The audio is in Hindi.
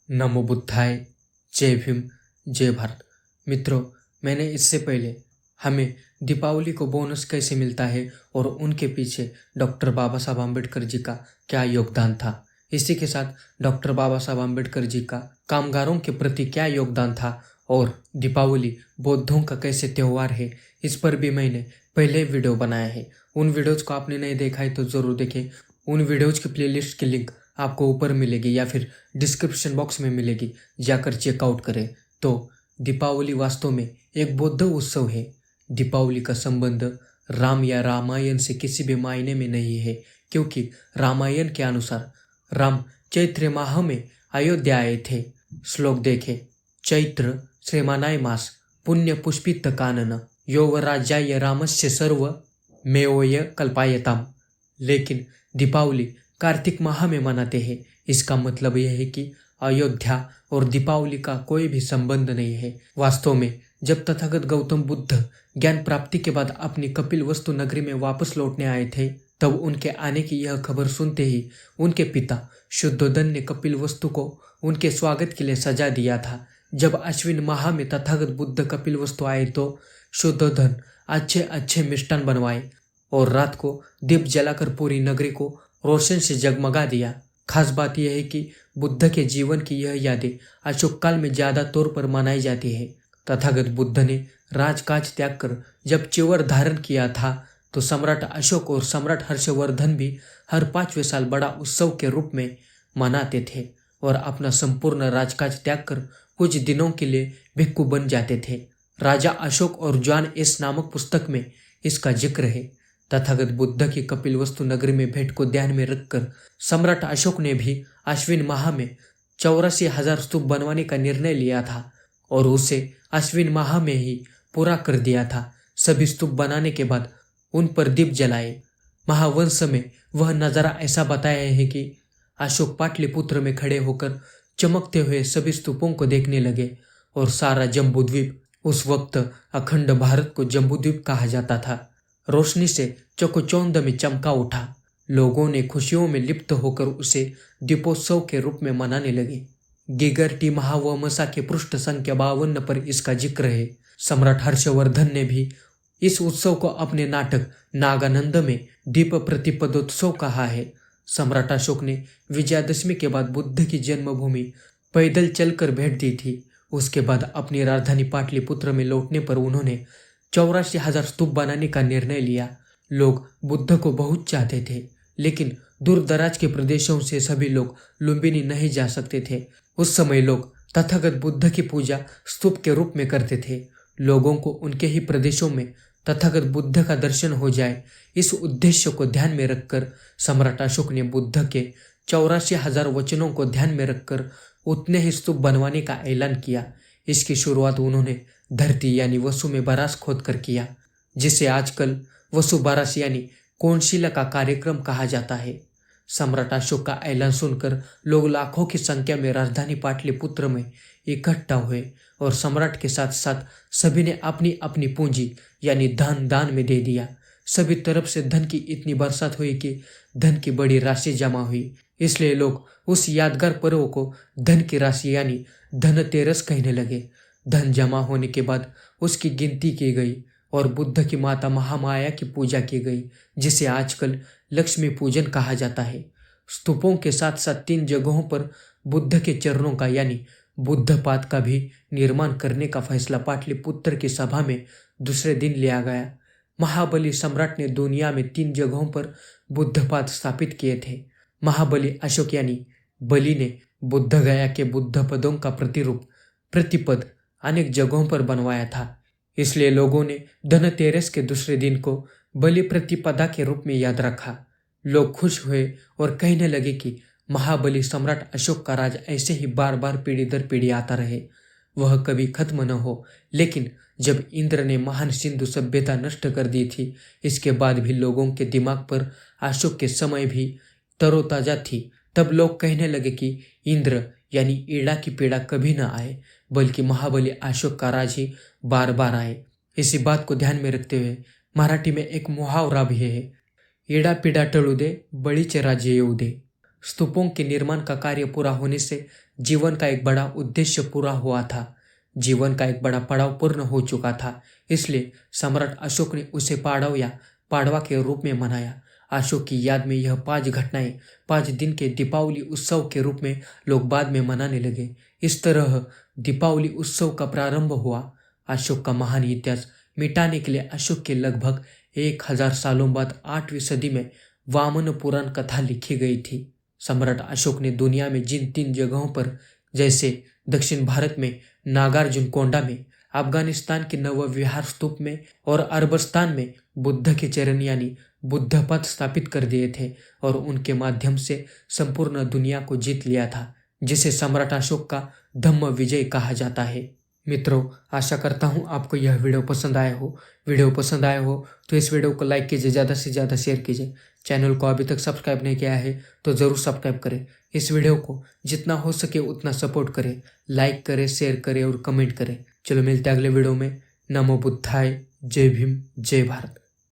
नमो बुद्धाय, जय भीम, जय भारत। मित्रों, मैंने इससे पहले हमें दीपावली को बोनस कैसे मिलता है और उनके पीछे डॉक्टर बाबा साहब आम्बेडकर जी का क्या योगदान था, इसी के साथ डॉक्टर बाबा साहब आम्बेडकर जी का कामगारों के प्रति क्या योगदान था और दीपावली बौद्धों का कैसे त्यौहार है, इस पर भी मैंने पहले वीडियो बनाया है। उन वीडियोज़ को आपने नहीं देखा है तो ज़रूर देखें। उन वीडियोज़ की प्लेलिस्ट की लिंक आपको ऊपर मिलेगी या फिर डिस्क्रिप्शन बॉक्स में मिलेगी, जाकर चेकआउट करें। तो दीपावली वास्तव में एक बौद्ध उत्सव है। दीपावली का संबंध राम या रामायण से किसी भी मायने में नहीं है, क्योंकि रामायण के अनुसार राम चैत्र माह में अयोध्या आए थे। श्लोक देखें, चैत्र श्रेमानाय मास पुण्य पुष्पित कानन यौवराज्याय रामस्य सर्व मेओय कल्पायताम। लेकिन दीपावली कार्तिक माह में मनाते हैं। इसका मतलब यह है कि अयोध्या और दीपावली का कोई भी संबंध नहीं है। वास्तव में जब तथागत गौतम बुद्ध ज्ञान प्राप्ति के बाद अपनी कपिलवस्तु नगरी में वापस लौटने आए थे, तब उनके आने की यह खबर सुनते ही उनके पिता शुद्धोधन ने कपिलवस्तु को उनके स्वागत के लिए सजा दिया था। जब अश्विन माह में तथागत बुद्ध कपिलवस्तु आए तो शुद्धोधन अच्छे अच्छे मिष्टान बनवाए और रात को दीप जलाकर पूरी नगरी को रोशन से जगमगा दिया। खास बात यह है कि बुद्ध के जीवन की यह यादें अशोक काल में ज्यादा तौर पर मनाई जाती है। तथागत बुद्ध ने राजकाज त्याग कर जब चिवर धारण किया था तो सम्राट अशोक और सम्राट हर्षवर्धन भी हर 5वें साल बड़ा उत्सव के रूप में मनाते थे और अपना संपूर्ण राजकाज त्याग कर कुछ दिनों के लिए भिक्खु बन जाते थे। राजा अशोक और जॉन एस नामक पुस्तक में इसका जिक्र है। तथागत बुद्ध की कपिलवस्तु नगरी में भेंट को ध्यान में रखकर सम्राट अशोक ने भी अश्विन माह में 84,000 स्तूप बनवाने का निर्णय लिया था और उसे अश्विन माह में ही पूरा कर दिया था। सभी स्तूप बनाने के बाद उन पर दीप जलाए। महावंश में वह नज़ारा ऐसा बताया है कि अशोक पाटलिपुत्र में खड़े होकर चमकते हुए सभी स्तूपों को देखने लगे और सारा जम्बूद्वीप, उस वक्त अखंड भारत को जम्बूद्वीप कहा जाता था, रोशनी से चकोचौंध में चमका उठा। लोगों ने खुशियों में लिप्त होकर उसे दीपोत्सव के रूप में मनाने लगे। गिगर्टी महावमसा के पृष्ठ संख्या 52 पर इसका जिक्र है। सम्राट हर्षवर्धन ने भी इस उत्सव को अपने नाटक नागानंद में दीप प्रतिपदोत्सव कहा है। सम्राट अशोक ने विजयादशमी के बाद बुद्ध की जन्मभूमि पैदल चलकर भेंट दी थी। उसके बाद अपनी राजधानी पाटलिपुत्र में लौटने पर उन्होंने 84,000 स्तूप बनाने का निर्णय लिया। लोग बुद्ध को बहुत चाहते थे, लेकिन दूर दराज के प्रदेशों से सभी लोग लुम्बिनी नहीं जा सकते थे। उस समय लोग तथागत बुद्ध की पूजा स्तूप के रूप में करते थे। लोगों को उनके ही प्रदेशों में तथागत बुद्ध का दर्शन हो जाए, इस उद्देश्य को ध्यान में रखकर सम्राट अशोक ने बुद्ध के 84,000 वचनों को ध्यान में रखकर उतने ही स्तूप बनवाने का ऐलान किया। इसकी शुरुआत उन्होंने धरती यानी वसु में बरास खोद कर किया, जिसे आजकल वसु बारास यानी कोनशिला का कार्यक्रम कहा जाता है। सम्राट अशोक का ऐलान सुनकर लोग लाखों की संख्या में राजधानी पाटलिपुत्र में इकट्ठा हुए और सम्राट के साथ साथ सभी ने अपनी अपनी पूंजी यानी धन दान में दे दिया। सभी तरफ से धन की इतनी बरसात हुई कि धन की बड़ी राशि जमा हुई। इसलिए लोग उस यादगार पर्व को धन की राशि यानी धनतेरस कहने लगे। धन जमा होने के बाद उसकी गिनती की गई और बुद्ध की माता महामाया की पूजा की गई, जिसे आजकल लक्ष्मी पूजन कहा जाता है। स्तूपों के साथ साथ 3 जगहों पर बुद्ध के चरणों का यानी बुद्धपाद का भी निर्माण करने का फैसला पाटलिपुत्र की सभा में दूसरे दिन लिया गया। महाबली सम्राट ने दुनिया में 3 जगहों पर बुद्धपाद स्थापित किए थे। महाबली अशोक यानी बलि ने बुद्ध गया के बुद्ध पदों का प्रतिरूप प्रतिपद अनेक जगहों पर बनवाया था। इसलिए लोगों ने धनतेरस के दूसरे दिन को बलि प्रतिपदा के रूप में याद रखा। लोग खुश हुए और कहने लगे कि महाबली सम्राट अशोक का राज ऐसे ही बार बार पीढ़ी दर पीढ़ी आता रहे, वह कभी खत्म न हो। लेकिन जब इंद्र ने महान सिंधु सभ्यता नष्ट कर दी थी, इसके बाद भी लोगों के दिमाग पर अशोक के समय भी तरोताजा थी। तब लोग कहने लगे कि इंद्र यानी ईड़ा की पीड़ा कभी न आए, बल्कि महाबली अशोक का राज ही बार बार आए। इसी बात को ध्यान में रखते हुए मराठी में एक मुहावरा भी है, ईड़ा पीड़ा टळू दे, बळीचे राज्य येऊ दे। स्तूपों के निर्माण का कार्य पूरा होने से जीवन का एक बड़ा उद्देश्य पूरा हुआ था। जीवन का एक बड़ा पड़ाव पूर्ण हो चुका था, इसलिए सम्राट अशोक ने उसे पाड़व या पाड़वा के रूप में मनाया। अशोक की याद में यह 5 घटनाएं 5 दिन के दीपावली उत्सव के रूप में लोग बाद में मनाने लगे। इस तरह दीपावली उत्सव का प्रारंभ हुआ। अशोक का महान इतिहास मिटाने के लिए अशोक के लगभग 1000 सालों बाद 8वीं सदी में वामन पुराण कथा लिखी गई थी। सम्राट अशोक ने दुनिया में जिन 3 जगहों पर, जैसे दक्षिण भारत में नागार्जुन कोंडा में, अफगानिस्तान के नवविहार स्तूप में और अरबस्तान में बुद्ध के चरण यानी बुद्ध पथ स्थापित कर दिए थे और उनके माध्यम से संपूर्ण दुनिया को जीत लिया था, जिसे सम्राट अशोक का धम्म विजय कहा जाता है। मित्रों, आशा करता हूँ आपको यह वीडियो पसंद आया हो। वीडियो पसंद आया हो तो इस वीडियो को लाइक कीजिए, ज़्यादा से ज़्यादा शेयर कीजिए। चैनल को अभी तक सब्सक्राइब नहीं किया है तो ज़रूर सब्सक्राइब करें। इस वीडियो को जितना हो सके उतना सपोर्ट करें, लाइक करें, शेयर करें और कमेंट करें। चलो मिलते हैं अगले वीडियो में। नमो बुद्धाय। जय भीम, जय भारत।